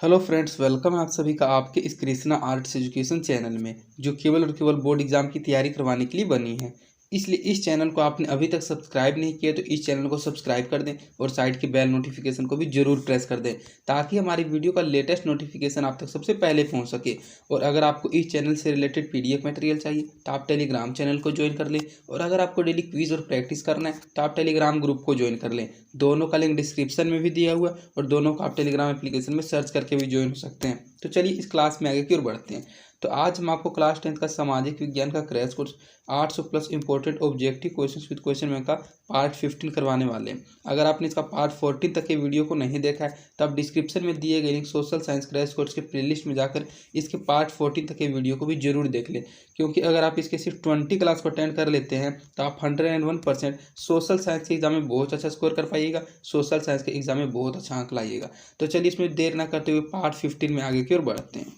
Hello friends, welcome है आप सभी का आपके इस कृष्णा आर्ट्स एजुकेशन चैनल में, जो केवल और केवल बोर्ड एग्जाम की तैयारी करवाने के लिए बनी है। इसलिए इस चैनल को आपने अभी तक सब्सक्राइब नहीं किया तो इस चैनल को सब्सक्राइब कर दें और साइड की बेल नोटिफिकेशन को भी जरूर प्रेस कर दें, ताकि हमारी वीडियो का लेटेस्ट नोटिफिकेशन आप तक सबसे पहले पहुंच सके। और अगर आपको इस चैनल से रिलेटेड पीडीएफ मटेरियल चाहिए तो आप टेलीग्राम चैनल को ज्वाइन कर लें, और अगर आपको डेली क्विज और प्रैक्टिस करना है तो आप टेलीग्राम ग्रुप को ज्वाइन कर लें। दोनों का लिंक डिस्क्रिप्शन में भी दिया हुआ है और दोनों को आप टेलीग्राम एप्लीकेशन में सर्च करके भी ज्वाइन हो सकते हैं। तो चलिए इस क्लास में आगे की ओर बढ़ते हैं। तो आज हम आपको क्लास 10th का सामाजिक विज्ञान का crash course 800 plus important objective questions with question bank का पार्ट 15 करवाने वाले हैं। अगर आपने इसका पार्ट 14 तक के वीडियो को नहीं देखा है तो आप डिस्क्रिप्शन में दिए गए link social science crash course के प्लेलिस्ट में जाकर इसके पार्ट 14 तक के वीडियो को भी जरूर देख लें, क्योंकि अगर आप इसके सिर्फ 20 क्लास को अटेंड कर लेते हैं तो आप 101% सोशल साइंस के एग्जाम में बहुत अच्छा स्कोर कर पाइएगा, सोशल साइंस के एग्जाम में बहुत अच्छा अंक लाइएगा। तो चलिए इसमें देर ना करते हुए पार्ट 15 में आगे की ओर बढ़ते हैं।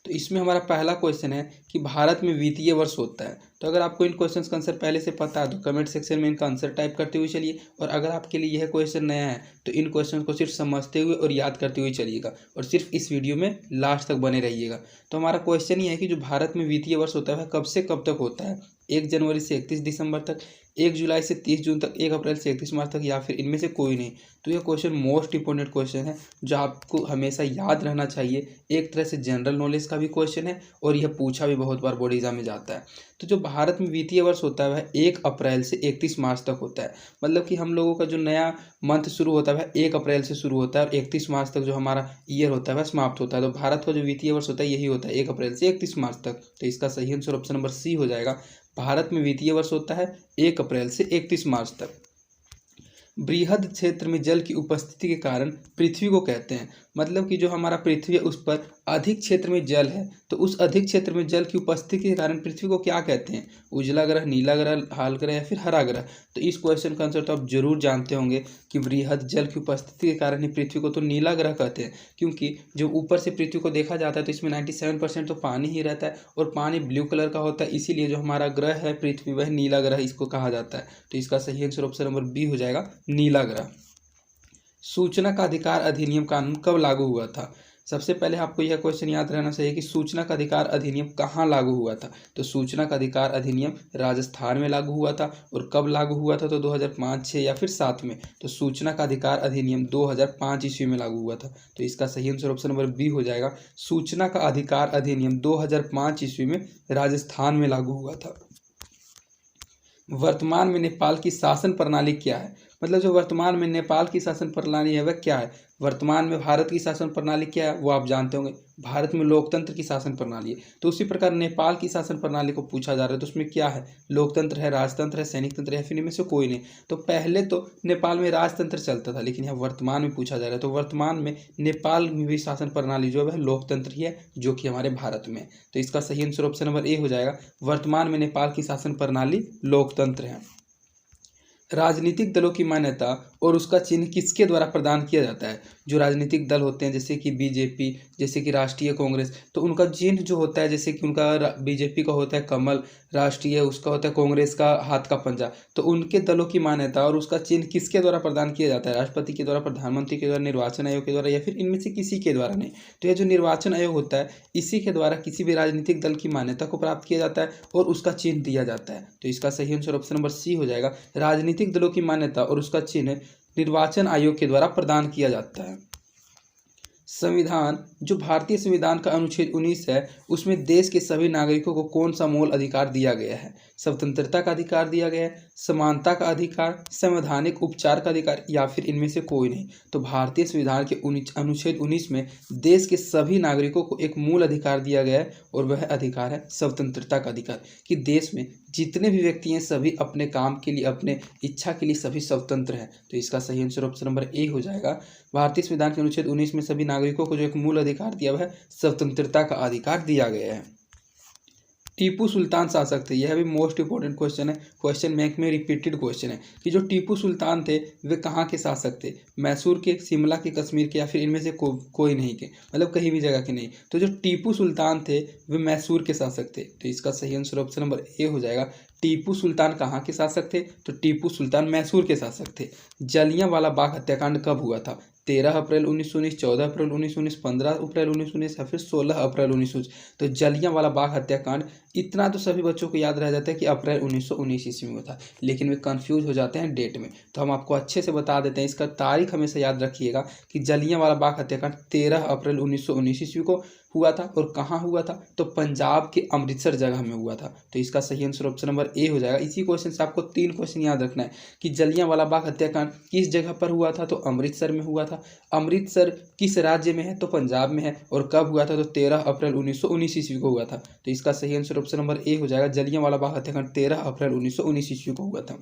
तो इसमें हमारा पहला क्वेश्चन है कि भारत में वित्तीय वर्ष होता है। तो अगर आपको इन क्वेश्चंस का आंसर पहले से पता है तो कमेंट सेक्शन में इनका आंसर टाइप करते हुए चलिए, और अगर आपके लिए यह क्वेश्चन नया है तो इन क्वेश्चन को सिर्फ समझते हुए और याद करते हुए चलिएगा, और सिर्फ इस वीडियो में लास्ट तक बने रहिएगा। तो हमारा क्वेश्चन ये है कि जो भारत में वित्तीय वर्ष होता है कब से कब तक होता है? 1 जनवरी से 31 दिसंबर तक, 1 जुलाई से 30 जून तक, 1 अप्रैल से 31 मार्च तक, या फिर इनमें से कोई नहीं। तो यह क्वेश्चन मोस्ट इंपॉर्टेंट क्वेश्चन है जो आपको हमेशा याद रहना चाहिए। एक तरह से जनरल नॉलेज का भी क्वेश्चन है और यह पूछा भी बहुत बार बोर्ड एग्जाम में जाता है। तो जो भारत में वित्तीय वर्ष होता है वह 1 अप्रैल से 31 मार्च तक होता है। मतलब कि हम लोगों का जो नया मंथ शुरू होता है वह 1 अप्रैल से शुरू होता है और 31 मार्च तक जो हमारा ईयर होता है वह समाप्त होता है। तो भारत का जो वित्तीय वर्ष होता है यही होता है 1 अप्रैल से 31 मार्च तक। तो इसका सही आंसर ऑप्शन नंबर सी हो जाएगा। भारत में वित्तीय वर्ष होता है 1 अप्रैल से 31 मार्च तक। बृहद क्षेत्र में जल की उपस्थिति के कारण पृथ्वी को कहते हैं। मतलब कि जो हमारा पृथ्वी है उस पर अधिक क्षेत्र में जल है, तो उस अधिक क्षेत्र में जल की उपस्थिति के कारण पृथ्वी को क्या कहते हैं? उजला ग्रह, नीला ग्रह, लाल ग्रह या फिर हरा ग्रह? तो इस क्वेश्चन का आंसर तो आप जरूर जानते होंगे कि बृहद जल की उपस्थिति के कारण ही पृथ्वी को तो नीला ग्रह कहते हैं, क्योंकि जो ऊपर से पृथ्वी को देखा जाता है तो इसमें 97% तो पानी ही रहता है और पानी ब्लू कलर का होता है, इसीलिए जो हमारा ग्रह है पृथ्वी वह नीला ग्रह इसको कहा जाता है। तो इसका सही आंसर ऑप्शन नंबर बी हो जाएगा, नीला ग्रह। सूचना का अधिकार अधिनियम कानून कब लागू हुआ था? सबसे पहले आपको यह क्वेश्चन याद रहना चाहिए कि सूचना का अधिकार अधिनियम कहाँ लागू हुआ था। तो सूचना का अधिकार अधिनियम राजस्थान में लागू हुआ था। और कब लागू हुआ था? तो 2005, 6 या फिर 7 में। तो सूचना का अधिकार अधिनियम 2005 ईस्वी में लागू हुआ था। तो इसका सही आंसर ऑप्शन नंबर बी हो जाएगा। सूचना का अधिकार अधिनियम 2005 ईस्वी में राजस्थान में लागू हुआ था। वर्तमान में नेपाल की शासन प्रणाली क्या है? मतलब जो वर्तमान में नेपाल की शासन प्रणाली है वह क्या है? वर्तमान में भारत की शासन प्रणाली क्या है वो आप जानते होंगे। भारत में लोकतंत्र की शासन प्रणाली है, तो उसी प्रकार नेपाल की शासन प्रणाली को पूछा जा रहा है तो उसमें क्या है? लोकतंत्र है, राजतंत्र है, सैनिक तंत्र है, फिर इनमें से कोई नहीं। तो पहले तो नेपाल में राजतंत्र चलता था, लेकिन यहाँ वर्तमान में पूछा जा रहा है तो वर्तमान में नेपाल में भी शासन प्रणाली जो है लोकतंत्र ही है, जो कि हमारे भारत में। तो इसका सही आंसर ऑप्शन नंबर ए हो जाएगा। वर्तमान में नेपाल की शासन प्रणाली लोकतंत्र है। राजनीतिक दलों की मान्यता और उसका चिन्ह किसके द्वारा प्रदान किया जाता है? जो राजनीतिक दल होते हैं जैसे कि बीजेपी, जैसे कि राष्ट्रीय कांग्रेस, तो उनका चिन्ह जो होता है जैसे कि उनका बीजेपी का होता है कमल, राष्ट्रीय उसका होता है कांग्रेस का हाथ का पंजा। तो उनके दलों की मान्यता और उसका चिन्ह किसके द्वारा प्रदान किया जाता है? राष्ट्रपति के द्वारा, प्रधानमंत्री के द्वारा, निर्वाचन आयोग के द्वारा, या फिर इनमें से किसी के द्वारा नहीं। तो यह जो निर्वाचन आयोग होता है इसी के द्वारा किसी भी राजनीतिक दल की मान्यता को प्राप्त किया जाता है और उसका चिन्ह दिया जाता है। तो इसका सही आंसर ऑप्शन नंबर सी हो जाएगा। राजनीतिक दलों की मान्यता और उसका चिन्ह निर्वाचन आयोग के द्वारा प्रदान किया जाता है। संविधान, जो भारतीय संविधान का अनुच्छेद 19 है उसमें देश के सभी नागरिकों को कौन सा मूल अधिकार दिया गया है? स्वतंत्रता का अधिकार दिया गया है, समानता का अधिकार, संवैधानिक उपचार का अधिकार, या फिर इनमें से कोई नहीं। तो भारतीय संविधान के अनुच्छेद 19 में देश के सभी नागरिकों को एक मूल अधिकार दिया गया है और वह अधिकार है स्वतंत्रता का अधिकार, कि देश में जितने भी व्यक्ति हैं सभी अपने काम के लिए, अपने इच्छा के लिए सभी स्वतंत्र हैं। तो इसका सही आंसर ऑप्शन नंबर ए हो जाएगा। भारतीय संविधान के अनुच्छेद 19 में सभी नागरिकों को जो एक मूल अधिकार दिया हुआ है स्वतंत्रता का अधिकार दिया गया है। टीपू सुल्तान शासक थे, यह भी मोस्ट इंपॉर्टेंट क्वेश्चन है, क्वेश्चन बैंक में रिपीटेड क्वेश्चन है कि जो टीपू सुल्तान थे वे कहाँ के शासक थे? मैसूर के, शिमला के, कश्मीर के, या फिर इनमें से कोई नहीं के, मतलब कहीं भी जगह के नहीं। तो जो टीपू सुल्तान थे वे मैसूर के शासक थे। तो इसका सही आंसर ऑप्शन नंबर ए हो जाएगा। टीपू सुल्तान कहाँ के शासक थे? तो टीपू सुल्तान मैसूर के शासक थे। जलियांवाला बाग हत्याकांड कब हुआ था? 13 अप्रैल 1919, 14 अप्रैल 1919, 15 अप्रैल 1919 या फिर 16 अप्रैल 1919। तो जलियांवाला बाग हत्याकांड, इतना तो सभी बच्चों को याद रह जाता है कि अप्रैल 1919 ईस्वी में था, लेकिन वे कंफ्यूज हो जाते हैं डेट में। तो हम आपको अच्छे से बता देते हैं, इसका तारीख हमेशा याद रखिएगा कि जलियांवाला बाग हत्याकांड 13 अप्रैल 1919 ईस्वी को हुआ था। और कहाँ हुआ था? तो पंजाब के अमृतसर जगह में हुआ था। तो इसका सही आंसर ऑप्शन नंबर ए हो जाएगा। इसी क्वेश्चन से आपको 3 क्वेश्चन याद रखना है कि जलियांवाला बाग हत्याकांड किस जगह पर हुआ था? तो अमृतसर में हुआ था। अमृतसर किस राज्य में है? तो पंजाब में है। और कब हुआ था? तो 13 अप्रैल 1919 ईस्वी को हुआ था। तो इसका सही आंसर ऑप्शन नंबर ए हो जाएगा। जलियांवाला बाग हत्याकांड 13 अप्रैल 1919 ईस्वी को हुआ था।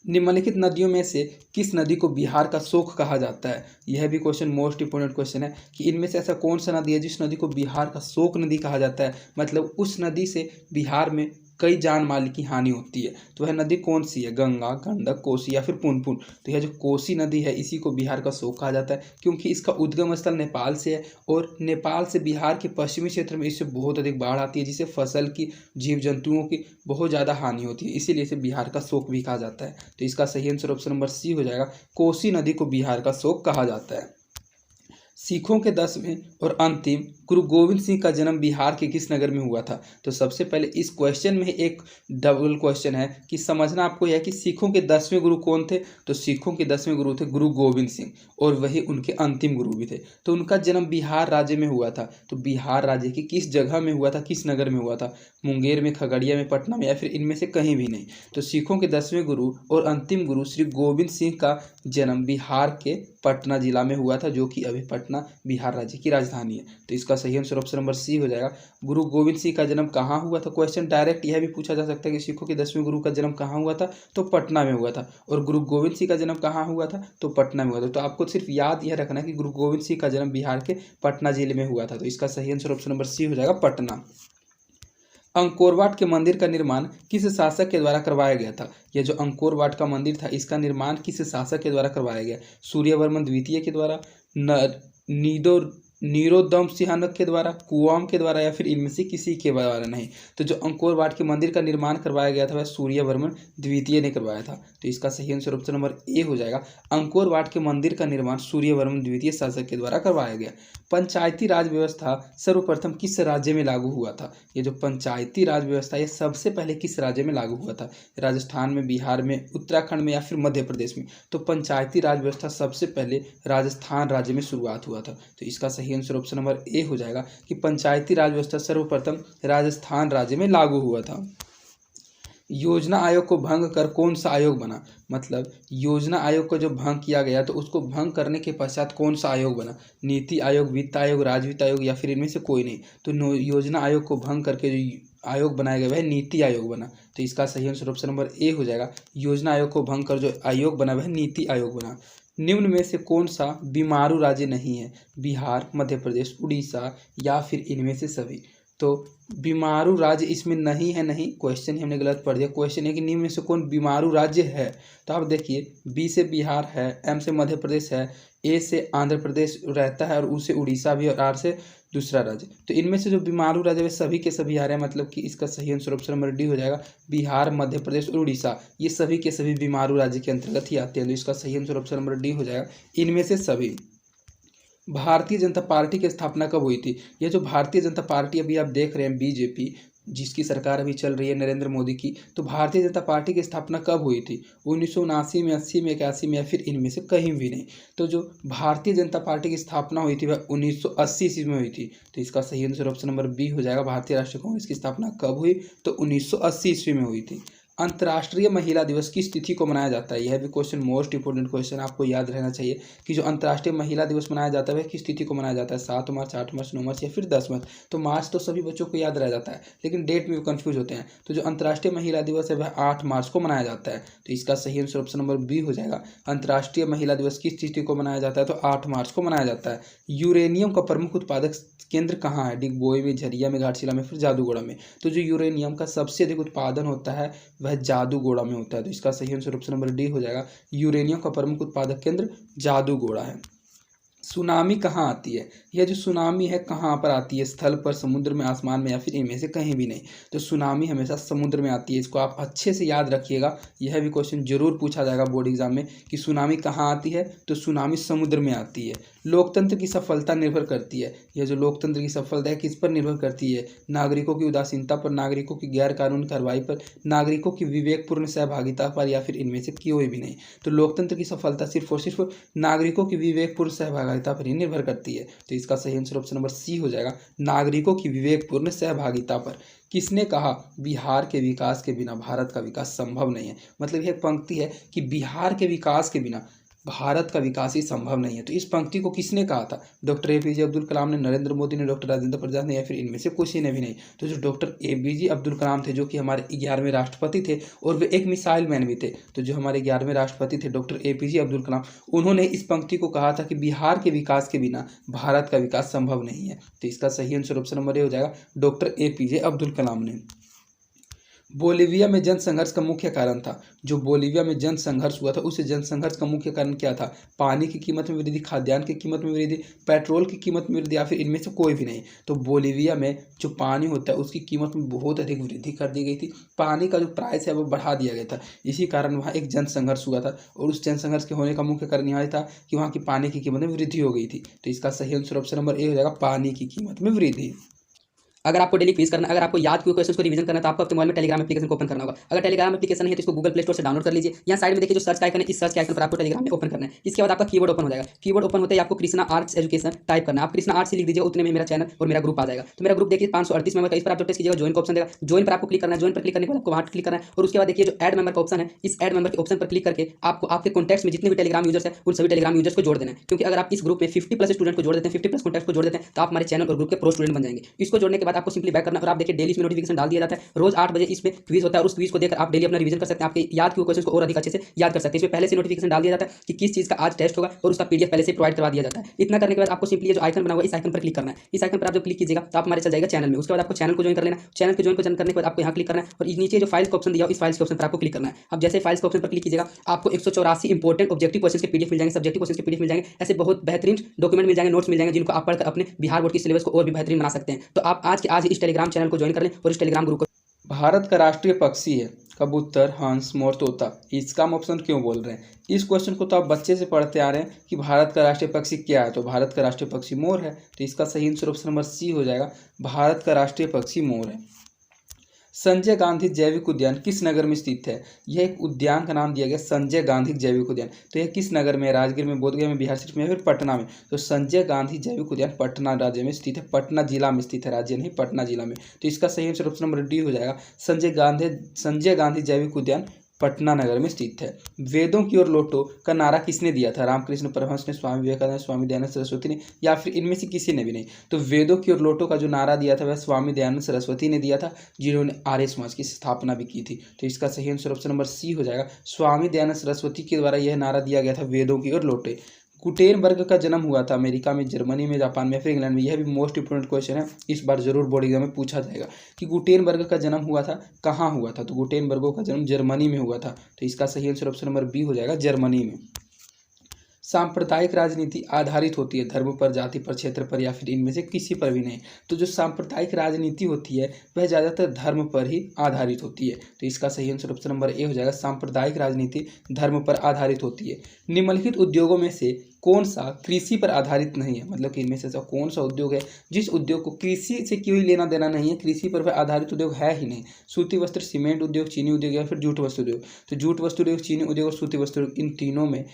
निम्नलिखित नदियों में से किस नदी को बिहार का शोक कहा जाता है? यह भी क्वेश्चन मोस्ट इंपोर्टेंट क्वेश्चन है कि इनमें से ऐसा कौन सा नदी है जिस नदी को बिहार का शोक नदी कहा जाता है, मतलब उस नदी से बिहार में कई जान माल की हानि होती है। तो वह नदी कौन सी है? गंगा, गंडक, कोसी या फिर पुनपुन। तो यह जो कोसी नदी है इसी को बिहार का शोक कहा जाता है, क्योंकि इसका उद्गम स्थल नेपाल से है और नेपाल से बिहार के पश्चिमी क्षेत्र में इससे बहुत अधिक बाढ़ आती है, जिससे फसल की, जीव जंतुओं की बहुत ज़्यादा हानि होती है, इसीलिए इसे बिहार का शोक भी कहा जाता है। तो इसका सही आंसर ऑप्शन नंबर सी हो जाएगा। कोसी नदी को बिहार का शोक कहा जाता है। सिखों के 10वें और अंतिम गुरु गोविंद सिंह का जन्म बिहार के किस नगर में हुआ था? तो सबसे पहले इस क्वेश्चन में एक डबल क्वेश्चन है कि समझना आपको यह है कि सिखों के 10वें गुरु कौन थे? तो सिखों के 10वें गुरु थे गुरु गोविंद सिंह, और वही उनके अंतिम गुरु भी थे। तो उनका जन्म बिहार राज्य में हुआ था। तो बिहार राज्य की किस जगह में हुआ था, किस नगर में हुआ था? मुंगेर में, खगड़िया में, पटना में, या फिर इनमें से कहीं भी नहीं। तो सिखों के 10वें गुरु और अंतिम गुरु श्री गोविंद सिंह का जन्म बिहार के पटना जिला में हुआ था, जो कि अभी पटना बिहार राज्य की राजधानी है। तो इसका सही आंसर ऑप्शन नंबर सी हो जाएगा। गुरु गोविंद सिंह का जन्म कहाँ हुआ था? क्वेश्चन डायरेक्ट यह भी पूछा जा सकता है कि सिखों के 10वें गुरु का जन्म कहाँ हुआ था? तो पटना में हुआ था। और गुरु गोविंद सिंह का जन्म कहाँ हुआ था? तो पटना में हुआ था। तो आपको सिर्फ याद यह रखना है कि गुरु गोविंद सिंह का जन्म बिहार के पटना जिले में हुआ था। तो इसका सही आंसर ऑप्शन नंबर सी हो जाएगा, पटना। अंकोर वाट के मंदिर का निर्माण किस शासक के द्वारा करवाया गया था? यह जो अंकोर वाट का मंदिर था, इसका निर्माण किस शासक के द्वारा करवाया गया? सूर्यवर्मन द्वितीय के द्वारा, नीरोदम सिंहानक के द्वारा, कुआम के द्वारा, या फिर इनमें से किसी के द्वारा नहीं। तो जो अंकोर वाट के मंदिर का निर्माण करवाया गया था वह सूर्यवर्मन द्वितीय ने करवाया था। तो इसका सही आंसर ऑप्शन नंबर ए हो जाएगा। अंकोर वाट के मंदिर का निर्माण सूर्यवर्मन द्वितीय शासक के द्वारा करवाया गया। पंचायती राज व्यवस्था सर्वप्रथम किस राज्य में लागू हुआ था? ये जो पंचायती राज व्यवस्था ये सबसे पहले किस राज्य में लागू हुआ था? राजस्थान में, बिहार में, उत्तराखंड में, या फिर मध्य प्रदेश में? तो पंचायती राज व्यवस्था सबसे पहले राजस्थान राज्य में शुरुआत हुआ था। तो इसका सही आंसर ऑप्शन नंबर ए हो जाएगा कि पंचायती राज व्यवस्था सर्वप्रथम राजस्थान राज्य में लागू हुआ था। योजना आयोग को भंग कर कौन सा आयोग बना? मतलब योजना आयोग को जो भंग किया गया तो उसको भंग करने के पश्चात कौन सा आयोग बना? नीति आयोग, वित्त आयोग, राजवित्त आयोग, या फिर इनमें से कोई नहीं। तो योजना आयोग को भंग करके जो आयोग बनाया गया वह नीति आयोग बना। तो इसका सही आंसर ऑप्शन नंबर ए हो जाएगा। योजना आयोग को भंग कर जो आयोग बना वह नीति आयोग बना। निम्न में से कौन सा बीमारू राज्य नहीं है? बिहार, मध्य प्रदेश, उड़ीसा, या फिर इनमें से सभी? तो बीमारू राज्य इसमें नहीं है। नहीं, क्वेश्चन ही हमने गलत पढ़ दिया। क्वेश्चन है कि निम्न में से कौन बीमारू राज्य है? तो आप देखिए, बी से बिहार है, एम से मध्य प्रदेश है, ए से आंध्र प्रदेश रहता है, और ऊ से उड़ीसा भी, और आर से दूसरा राज्य। तो इनमें से जो बीमारू राज्य वे सभी के सभी आ रहे हैं, मतलब कि इसका सही आंसर ऑप्शन नंबर डी हो जाएगा। बिहार, मध्य प्रदेश और उड़ीसा ये सभी के सभी बीमारू राज्य के अंतर्गत ही आते हैं। तो इसका सही आंसर ऑप्शन नंबर डी हो जाएगा, इनमें से सभी। भारतीय जनता पार्टी की स्थापना कब हुई थी? ये जो भारतीय जनता पार्टी अभी आप देख रहे हैं, बीजेपी, जिसकी सरकार अभी चल रही है नरेंद्र मोदी की, तो भारतीय जनता पार्टी की स्थापना कब हुई थी? 1979 में, 80 में, 81 में, या फिर इनमें से कहीं भी नहीं। तो जो भारतीय जनता पार्टी की स्थापना हुई थी वह 1980 ईस्वी में हुई थी। तो इसका सही आंसर ऑप्शन नंबर बी हो जाएगा। भारतीय राष्ट्रीय कांग्रेस की स्थापना कब हुई? तो 1980 ईस्वी में हुई थी। अंतर्राष्ट्रीय महिला दिवस किस तिथि को मनाया जाता है? यह भी क्वेश्चन मोस्ट इंपोर्टेंट क्वेश्चन, आपको याद रहना चाहिए कि जो अंतर्राष्ट्रीय महिला दिवस मनाया जाता है वह किस तिथि को मनाया जाता है? 7 मार्च, 8 मार्च, 9 मार्च, या फिर 10 मार्च? तो मार्च तो सभी बच्चों को याद रह जाता है, लेकिन डेट में कंफ्यूज होते हैं। तो जो अंतर्राष्ट्रीय महिला दिवस है वह 8 मार्च को मनाया जाता है। तो इसका सही आंसर ऑप्शन नंबर बी हो जाएगा। अंतर्राष्ट्रीय महिला दिवस किस तिथि को मनाया जाता है? तो 8 मार्च को मनाया जाता है। यूरेनियम का प्रमुख उत्पादक केंद्र कहाँ है? डिगबोई में, झरिया में, घाटशिला में, फिर जादूगोड़ा में? तो जो यूरेनियम का सबसे अधिक उत्पादन होता है वह जादूगोड़ा में होता है। तो इसका सही आंसर ऑप्शन नंबर डी हो जाएगा। यूरेनियम का प्रमुख उत्पादक केंद्र जादूगोड़ा है। सुनामी कहाँ आती है? यह जो सुनामी है कहाँ पर आती है? स्थल पर, समुद्र में, आसमान में, या फिर इनमें से कहीं भी नहीं। तो सुनामी हमेशा समुद्र में आती है। इसको आप अच्छे से याद रखिएगा। यह भी क्वेश्चन जरूर पूछा जाएगा बोर्ड एग्जाम में कि सुनामी कहाँ आती है? तो सुनामी समुद्र में आती है। लोकतंत्र की सफलता निर्भर करती है। यह जो लोकतंत्र की सफलता है किस पर निर्भर करती है? नागरिकों की उदासीनता पर, नागरिकों की गैर कानूनी कार्रवाई पर, नागरिकों की विवेकपूर्ण सहभागिता पर, या फिर इनमें से कोई भी नहीं। तो लोकतंत्र की सफलता सिर्फ और सिर्फ नागरिकों की विवेकपूर्ण सहभागिता पर ही निर्भर करती है। तो इसका सही आंसर ऑप्शन नंबर सी हो जाएगा, नागरिकों की विवेकपूर्ण सहभागिता पर। किसने कहा बिहार के विकास के बिना भारत का विकास संभव नहीं है? मतलब यह पंक्ति है कि बिहार के विकास के बिना भारत का विकास ही संभव नहीं है। तो इस पंक्ति को किसने कहा था? डॉक्टर एपीजे अब्दुल कलाम ने, नरेंद्र मोदी ने, डॉक्टर राजेंद्र प्रसाद ने, या फिर इनमें से किसी ने भी नहीं। तो जो डॉक्टर एपीजे अब्दुल कलाम थे, जो कि हमारे 11वें राष्ट्रपति थे और वे एक मिसाइल मैन भी थे। तो जो हमारे 11वें राष्ट्रपति थे डॉक्टर एपीजे अब्दुल कलाम, उन्होंने इस पंक्ति को कहा था कि बिहार के विकास के बिना भारत का विकास संभव नहीं है। तो इसका सही आंसर ऑप्शन नंबर ए हो जाएगा, डॉक्टर एपीजे अब्दुल कलाम ने। बोलीविया में जनसंघर्ष का मुख्य कारण था। जो बोलीविया में जनसंघर्ष हुआ था, उस जनसंघर्ष का मुख्य कारण क्या था? पानी की कीमत में वृद्धि, खाद्यान्न की कीमत में वृद्धि, पेट्रोल की कीमत में वृद्धि, या फिर इनमें से कोई भी नहीं। तो बोलीविया में जो पानी होता है उसकी कीमत में बहुत अधिक वृद्धि कर दी गई थी। पानी का जो प्राइस है वो बढ़ा दिया गया था। इसी कारण वहाँ एक जनसंघर्ष हुआ था, और उस जनसंघर्ष के होने का मुख्य कारण यह था कि वहाँ की पानी की कीमत में वृद्धि हो गई थी। तो इसका सही आंसर ऑप्शन नंबर ए हो जाएगा, पानी की कीमत में वृद्धि। अगर आपको डेली क्विज करना, अगर आपको याद किए क्वेश्चन को रिवीजन करना है तो आपको अपने मोबाइल में टेलीग्राम एप्लीकेशन को ओपन करना होगा। अगर टेलीग्राम एप्लीकेशन है तो इसको गूगल प्ले स्टोर से डाउनलोड कर लीजिए। यहाँ साइड में देखिए जो सर्च का आइकन है, इस सर्च के आइकन पर आपको टेलीग्राम में ओपन करना है। इसके बाद आपका कीवर्ड ओपन हो जाएगा। कीवर्ड ओपन होते ही आपको कृष्णा आर्ट्स एजुकेशन टाइप करना है। आप कृष्णा आर्ट्स लिख दीजिए, उतने में मेरा चैनल और मेरा ग्रुप आ जाएगा। तो मेरा ग्रुप देखिए 538 मेंबर का। इस पर आप जब टेस्ट कीजिएगा ज्वाइन का ऑप्शन देगा, ज्वाइन पर आपको क्लिक करना है। ज्वाइन पर क्लिक करने के बाद आपको वहाँ क्लिक करना है, और उसके बाद देखिए जो ऐड मेंबर का ऑप्शन है, इस ऐड मेंबर के ऑप्शन पर क्लिक करके आपको आपके कॉन्टैक्ट्स में जितने भी टेलीग्राम यूजर्स हैं उन सभी टेलीग्राम यूजर्स को जोड़ देना है। क्योंकि अगर आप इस ग्रुप में 50+ स्टूडेंट को जोड़ देते हैं, 50+ कॉन्टैक्ट को जोड़ देते हैं, तो आप हमारे चैनल और ग्रुप के प्रो स्टूडेंट बन जाएंगे। इसको जोड़ने के बाद आपको सिंपली बैक करना, और आप देखिए डेली इसमें नोटिफिकेशन डाल दिया जाता है। रोज 8 बजे इसमें क्विज होता है, और उस क्विज को देखकर आप डेली अपना रिवीजन कर सकते हैं। आपके याद किए क्वेश्चन को और अधिक अच्छे से याद कर सकते हैं। इसमें पहले से नोटिफिकेशन डाल दिया जाता है कि किस चीज का आज टेस्ट होगा, और उसका पीडीएफ पहले से प्रोवाइड करवा दिया जाता है। इतना करने के बाद आपको सिंपली ये जो आइकन बना हुआ है, इस आइकन पर क्लिक करना है। इस आइकन पर आप जब क्लिक कीजिएगा तो आप हमारे चल जाएगा चैनल में। उसके बाद आपको चैनल को ज्वाइन कर लेना। चैनल को ज्वाइन करने के बाद आपको यहाँ क्लिक करना है, और नीचे जो फाइल्स का ऑप्शन दिया हो, इस फाइल्स के ऑप्शन पर आपको क्लिक करना है। अब जैसे फाइल्स के ऑप्शन पर क्लिक कीजिएगा, आपको 184 इंपॉर्टेंट ऑब्जेक्टिव क्वेश्चन के पीडीएफ मिल जाएंगे, सब्जेक्टिव क्वेश्चन के पीडीएफ मिल जाएंगे। ऐसे बहुत बेहतरीन डॉक्यूमेंट मिल जाएंगे, नोट्स मिल जाएंगे, जिनको आप पढ़कर अपने बिहार बोर्ड की सिलेबस को और भी बेहतरीन बना सकते हैं। तो आप आज के आज इस टेलीग्राम चैनल को ज्वाइन कर लें और इस टेलीग्राम ग्रुप को। भारत का राष्ट्रीय पक्षी है कबूतर, हंस, मोर, तोता। इसका हम ऑप्शन क्यों बोल रहे हैं? इस क्वेश्चन को तो आप बच्चे से पढ़ते आ रहे हैं कि भारत का राष्ट्रीय पक्षी क्या है। तो भारत का राष्ट्रीय पक्षी मोर है। तो इसका सही आंसर ऑप्शन नंबर सी हो जाएगा, भारत का राष्ट्रीय पक्षी मोर है। संजय गांधी जैविक उद्यान किस नगर में स्थित है? यह एक उद्यान का नाम दिया गया, संजय गांधी जैविक उद्यान। तो यह किस नगर में है? राजगीर में, बोधगया में, बिहार शरीफ में, या फिर पटना में? तो संजय गांधी जैविक उद्यान पटना राज्य में स्थित है, पटना जिला में स्थित है, राज्य नहीं, पटना जिला में। तो इसका सही आंसर ऑप्शन नंबर डी हो जाएगा, संजय गांधी जैविक उद्यान पटना नगर में स्थित है। वेदों की ओर लौटो का नारा किसने दिया था? रामकृष्ण परमहंस ने, स्वामी विवेकानंद, स्वामी दयानंद सरस्वती ने, या फिर इनमें से किसी ने भी नहीं। तो वेदों की ओर लौटो का जो नारा दिया था वह स्वामी दयानंद सरस्वती ने दिया था, जिन्होंने आर्य समाज की स्थापना भी की थी। तो इसका सही आंसर ऑप्शन नंबर सी हो जाएगा, स्वामी दयानंद सरस्वती के द्वारा यह नारा दिया गया था, वेदों की ओर लौटे। गुटेनबर्ग का जन्म हुआ था अमेरिका में, जर्मनी में, जापान में, फिर इंग्लैंड में। यह भी मोस्ट इंपोर्टेंट क्वेश्चन है, इस बार जरूर बोर्ड एग्जाम में पूछा जाएगा कि गुटेनबर्ग का जन्म हुआ था, कहाँ हुआ था? तो गुटेनबर्ग का जन्म जर्मनी में हुआ था। तो इसका सही आंसर ऑप्शन नंबर बी हो जाएगा, जर्मनी में। सांप्रदायिक राजनीति आधारित होती है धर्म पर, जाति पर, क्षेत्र पर, या फिर इनमें से किसी पर भी नहीं। तो जो सांप्रदायिक राजनीति होती है वह ज़्यादातर धर्म पर ही आधारित होती है। तो इसका सही आंसर ऑप्शन नंबर ए हो जाएगा, सांप्रदायिक राजनीति धर्म पर आधारित होती है। निम्नलिखित उद्योगों में से कौन सा कृषि पर आधारित नहीं है? मतलब कि इनमें से ऐसा कौन सा उद्योग है जिस उद्योग को कृषि से कोई लेना देना नहीं है, कृषि पर वह आधारित उद्योग है ही नहीं? सूती वस्त्र, सीमेंट उद्योग, चीनी उद्योग, या फिर जूट वस्त्र उद्योग। तो जूट वस्त्र उद्योग, चीनी उद्योग और सूती वस्त्र उद्योग, इन तीनों में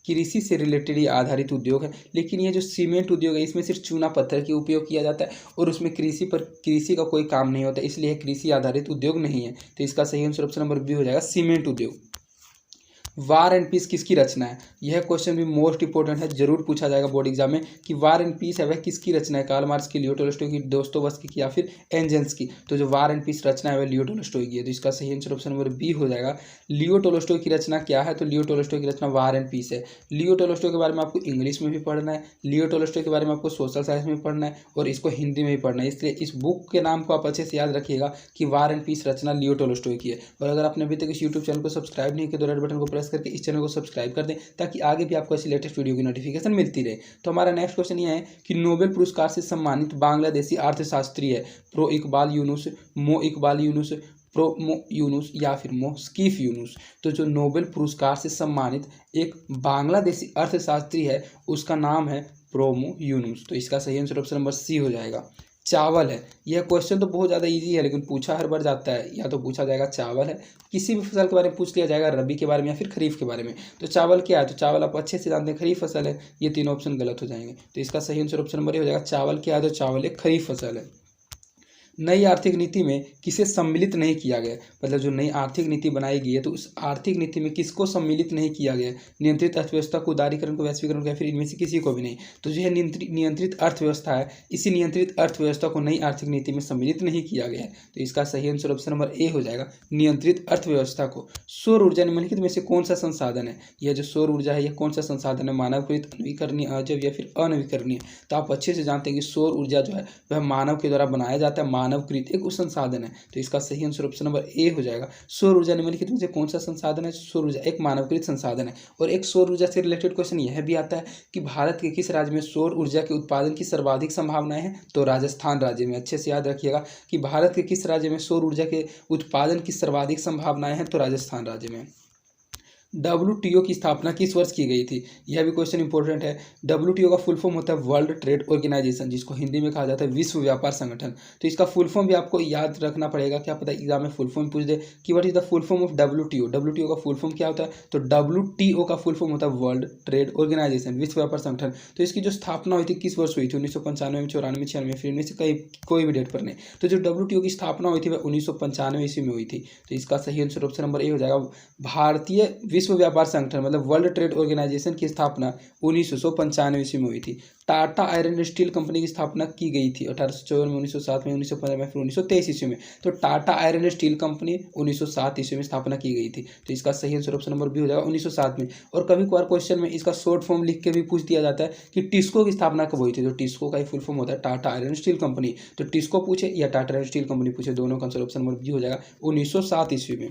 कृषि से रिलेटेड ही आधारित उद्योग है। लेकिन ये जो सीमेंट उद्योग है इसमें सिर्फ चूना पत्थर का उपयोग किया जाता है, और उसमें कृषि का कोई काम नहीं होता, इसलिए कृषि आधारित उद्योग नहीं है। तो इसका सही आंसर ऑप्शन नंबर बी हो जाएगा, सीमेंट उद्योग। वार एंड पीस किसकी रचना है? यह क्वेश्चन भी मोस्ट इंपोर्टेंट है, जरूर पूछा जाएगा बोर्ड एग्जाम में कि वार एंड पीस है वह किसकी रचना है? कार्ल मार्क्स की, लियो टोल्स्टॉय की, दोस्तोवस्की की, या फिर एंजेल्स की? तो जो वार एंड पीस रचना है वह लियो टोल्स्टॉय की है। तो इसका सही आंसर ऑप्शन नंबर बी हो जाएगा, लियो टोल्स्टॉय की रचना क्या है? तो लियो टोल्स्टॉय की रचना वार एंड पीस है। लियो टोल्स्टॉय के बारे में आपको इंग्लिश में भी पढ़ना है, लियो टोल्स्टॉय के बारे में आपको सोशल साइंस में पढ़ना है, और इसको हिंदी में भी पढ़ना है। इसलिए इस बुक के नाम को आप अच्छे से याद रखिएगा कि वार एंड पीस रचना लियो टोल्स्टॉय की है। और अगर आपने अभी तक इस यूट्यूब चैनल को सब्सक्राइब नहीं किया तो रेड बटन को प्रेस प्रेस करके इस चैनल को सब्सक्राइब कर दें ताकि आगे भी आपको ऐसी लेटेस्ट वीडियो की नोटिफिकेशन मिलती रहे। तो हमारा नेक्स्ट क्वेश्चन ये है कि नोबेल पुरस्कार से सम्मानित बांग्लादेशी अर्थशास्त्री है प्रो इकबाल यूनुस, मो इकबाल यूनुस, प्रो मो यूनुस या फिर मोस्कीफ यूनुस। तो जो नोबेल पुरस्कार से सम्मानित एक बांग्लादेशी अर्थशास्त्री है उसका नाम है प्रोमो यूनुस। तो इसका सही आंसर ऑप्शन नंबर सी हो जाएगा। चावल है, यह क्वेश्चन तो बहुत ज़्यादा इजी है लेकिन पूछा हर बार जाता है। या तो पूछा जाएगा चावल है, किसी भी फसल के बारे में पूछ लिया जाएगा, रबी के बारे में या फिर खरीफ के बारे में। तो चावल क्या है, तो चावल आप अच्छे से जानते हैं खरीफ फसल है। ये तीनों ऑप्शन गलत हो जाएंगे। तो इसका सही आंसर ऑप्शन नंबर ए हो जाएगा। चावल क्या है, तो चावल एक खरीफ फसल है। नई आर्थिक नीति में किसे सम्मिलित नहीं किया गया, मतलब जो नई आर्थिक नीति बनाई गई है तो उस आर्थिक नीति में किसको सम्मिलित नहीं किया गया? नियंत्रित अर्थव्यवस्था को, उदारीकरण को, वैश्वीकरण को या फिर इनमें से किसी को भी नहीं। तो जो है नियंत्रित अर्थव्यवस्था है, इसी नियंत्रित अर्थव्यवस्था को नई आर्थिक नीति में सम्मिलित नहीं किया गया है। तो इसका सही आंसर ऑप्शन नंबर ए हो जाएगा, नियंत्रित अर्थव्यवस्था को। सौर ऊर्जा निम्नलिखित में से कौन सा संसाधन है? यह जो सौर ऊर्जा है यह कौन सा संसाधन है? मानवकृत, नवीकरणीय, अजैव या फिर अनवीकरणीय। तो आप अच्छे से जानते हैं कि सौर ऊर्जा जो है वह मानव के द्वारा बनाया जाता है, मानवकृत एक संसाधन है। तो इसका सही आंसर ऑप्शन नंबर ए हो जाएगा। सौर ऊर्जा निम्नलिखित में से कौन सा संसाधन है? सौर ऊर्जा एक मानवकृत संसाधन है। और एक सौर ऊर्जा से रिलेटेड क्वेश्चन यह भी आता है कि भारत के किस राज्य में सौर ऊर्जा के उत्पादन की सर्वाधिक संभावनाएं हैं? तो राजस्थान राज्य में। अच्छे से याद रखिएगा कि भारत के किस राज्य में सौर ऊर्जा के उत्पादन की सर्वाधिक संभावनाएं हैं? तो राजस्थान राज्य में। WTO की स्थापना किस वर्ष की गई थी? यह भी क्वेश्चन इंपॉर्टेंट है। WTO का फुल फॉर्म होता है वर्ल्ड ट्रेड ऑर्गेनाइजेशन, जिसको हिंदी में कहा जाता है विश्व व्यापार संगठन। तो इसका फुल फॉर्म भी आपको याद रखना पड़ेगा। क्या पता एग्जाम में फुल फॉर्म पूछ दे कि what is the full form of WTO। WTO का फुल फॉर्म क्या होता है? तो WTO का फुल फॉर्म होता है वर्ल्ड ट्रेड ऑर्गेनाइजेशन, विश्व व्यापार संगठन। तो इसकी जो स्थापना हुई थी किस वर्ष हुई थी? 1995 में, 94 में, 96 फिर इनमें से कोई भी डेट पर नहीं। तो जो WTO की स्थापना हुई थी वह 1995 ईस्वी में हुई थी। तो इसका सही आंसर ऑप्शन नंबर ए हो जाएगा। भारतीय विश्व व्यापार संगठन मतलब वर्ल्ड ट्रेड ऑर्गेनाइजेशन की स्थापना 1995 ईस्वी में हुई थी। Tata iron and steel company की स्थापना की गई थी 1854 में, 1907 में, 1915 में, फिर 1923 ईस्वी में। तो Tata iron and steel company 1907 ईस्वी में स्थापना की गई थी। तो इसका सही आंसर ऑप्शन नंबर बी हो जाएगा 1907 में। और कभी कभार क्वेश्चन में इसका शॉर्ट फॉर्म लिख के भी पूछ दिया जाता है कि टिस्को की स्थापना कब हुई थी। तो टिस्को का ही फुल फॉर्म होता है टाटा आयरन स्टील कंपनी। तो टिस्को पूछे या टाटा आयरन स्टील कंपनी पूछे, दोनों का आंसर ऑप्शन नंबर बी हो जाएगा 1907 ईस्वी में।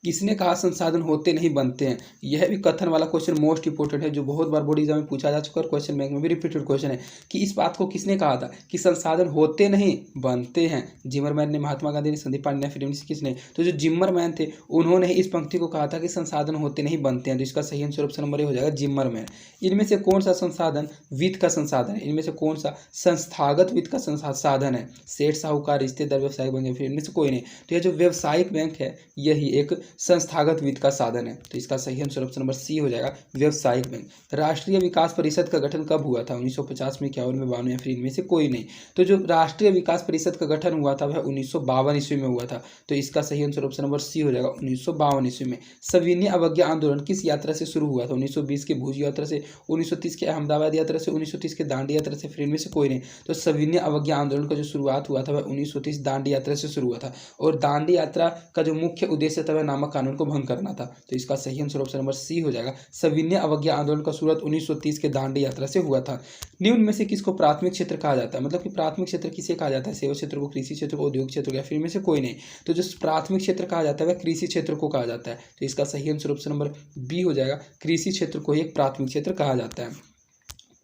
किसने कहा संसाधन होते नहीं बनते हैं? यह भी कथन वाला क्वेश्चन मोस्ट इंपोर्टेंट है, जो बहुत बार बोर्ड एग्जाम में पूछा जा चुका है। क्वेश्चन बैंक में भी रिपीटेड क्वेश्चन है कि इस बात को किसने कहा था कि संसाधन होते नहीं बनते हैं? जिमरमैन ने, महात्मा गांधी ने, संदीप पांडे ने, फिर इनमें से किसने? तो जो जिमरमैन थे उन्होंने इस पंक्ति को कहा था कि संसाधन होते नहीं बनते हैं। तो इसका सही आंसर ऑप्शन नंबर ए हो जाएगा जिमरमैन। इनमें से कौन सा संसाधन वित्त का संसाधन है? इनमें से कौन सा संस्थागत वित्त का संसाधन है? सेठ, साहूकार, रिश्तेदार, व्यवसायिक बैंक, फिर इनमें से कोई नहीं। तो यह जो व्यवसायिक बैंक है यही एक संस्थागत वित्त का साधन है। तो इसका सही आंसर ऑप्शन नंबर सी हो जाएगा व्यवसायिक बैंक। राष्ट्रीय विकास परिषद का गठन कब हुआ था? 1950 में, 51 में, 52 या फिर इनमें से कोई नहीं। तो जो राष्ट्रीय विकास परिषद का गठन हुआ था वह 1952 ईस्वी में हुआ था। तो इसका सही आंसर ऑप्शन नंबर सी हो जाएगा 1952 ईस्वी में। सविनय अवज्ञा आंदोलन किस यात्रा से शुरू हुआ था? 1920 के भुज यात्रा से, 1930 के अहमदाबाद यात्रा से, 1930 के दांडी यात्रा से, फिर इनमें से कोई नहीं। तो सविनय अवज्ञा आंदोलन का जो शुरुआत हुआ था वह 1930 दांडी यात्रा से शुरू हुआ था। और दांडी यात्रा का जो मुख्य उद्देश्य था वह नामक कानून को भंग करना था। तो इसका सही आंसर ऑप्शन नंबर सी हो जाएगा। सविनय अवज्ञा आंदोलन का शुरुआत 1930 के दांडी यात्रा से हुआ था। निम्न में से किसको प्राथमिक क्षेत्र कहा जाता है? मतलब कि प्राथमिक क्षेत्र किसे कहा जाता है? सेवा क्षेत्र को, कृषि क्षेत्र को, उद्योग क्षेत्र को, या फिर इनमें से कोई नहीं। तो जो प्राथमिक क्षेत्र कहा जाता है वह कृषि क्षेत्र को कहा जाता है। तो इसका सही आंसर ऑप्शन नंबर बी हो जाएगा। कृषि क्षेत्र को ही एक प्राथमिक क्षेत्र कहा जाता है।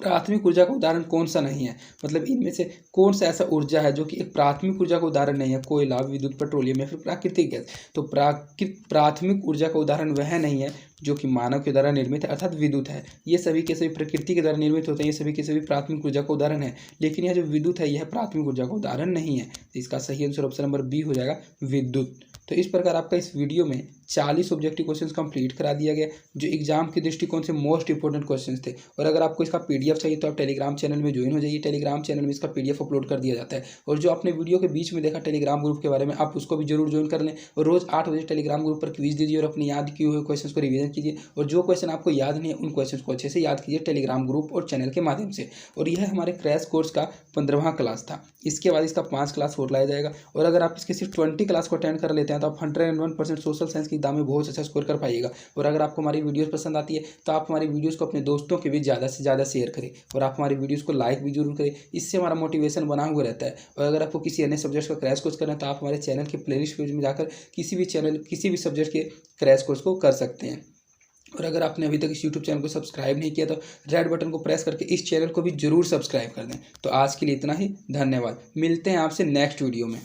प्राथमिक ऊर्जा का उदाहरण कौन सा नहीं है? मतलब इनमें से कौन सा ऐसा ऊर्जा है जो कि एक प्राथमिक ऊर्जा का उदाहरण नहीं है? कोयला, विद्युत, पेट्रोलियम या फिर प्राकृतिक गैस। तो प्राथमिक ऊर्जा का उदाहरण वह नहीं है जो कि मानव के द्वारा निर्मित है, अर्थात विद्युत है। ये सभी के सभी प्रकृति के द्वारा निर्मित होते हैं, ये सभी के सभी प्राथमिक ऊर्जा का उदाहरण है। लेकिन यह जो विद्युत है यह प्राथमिक ऊर्जा का उदाहरण नहीं है। तो इसका सही आंसर ऑप्शन नंबर बी हो जाएगा विद्युत। तो इस प्रकार आपका इस वीडियो में 40 ऑब्जेक्टिव क्वेश्चंस कंप्लीट करा दिया गया जो एग्जाम के दृष्टिकोण से मोस्ट इंपोर्टेंट क्वेश्चंस थे। और अगर आपको इसका पीडीएफ चाहिए तो आप टेलीग्राम चैनल में ज्वाइन हो जाइए। टेलीग्राम चैनल में इसका पीडीएफ अपलोड कर दिया जाता है। और जो आपने वीडियो के बीच में देखा टेलीग्राम ग्रुप के बारे में, आप उसको भी जरूर ज्वाइन कर लें। और रोज 8 बजे टेलीग्राम ग्रुप पर क्विज दीजिए और अपने याद किए हुए क्वेश्चन को रिवीजन कीजिए। और जो क्वेश्चन आपको याद नहीं है उन क्वेश्चन को अच्छे से याद कीजिए टेलीग्राम ग्रुप और चैनल के माध्यम से। और यह हमारे क्रैश कोर्स का 15वां क्लास था। इसके बाद इसका 5 क्लास और लाया जाएगा। और अगर आप इसके सिर्फ 20 क्लास को अटेंड कर लेते हैं तो आप 101% सोशल साइंस की एग्जाम में बहुत अच्छा स्कोर कर पाइएगा। और अगर आपको हमारी वीडियोस पसंद आती है तो आप हमारी वीडियोस को अपने दोस्तों के बीच ज़्यादा से ज़्यादा शेयर करें और आप हमारी वीडियोस को लाइक भी जरूर करें। इससे हमारा मोटिवेशन बना हुआ रहता है। और अगर आपको किसी अन्य सब्जेक्ट का क्रैश कोर्स करना है तो आप हमारे चैनल के प्लेलिस्ट पेज में जाकर किसी भी सब्जेक्ट के क्रैश कोर्स को कर सकते हैं। और अगर आपने अभी तक इस यूट्यूब चैनल को सब्सक्राइब नहीं किया तो रेड बटन को प्रेस करके इस चैनल को भी जरूर सब्सक्राइब कर दें। तो आज के लिए इतना ही, धन्यवाद। मिलते हैं आपसे नेक्स्ट वीडियो में।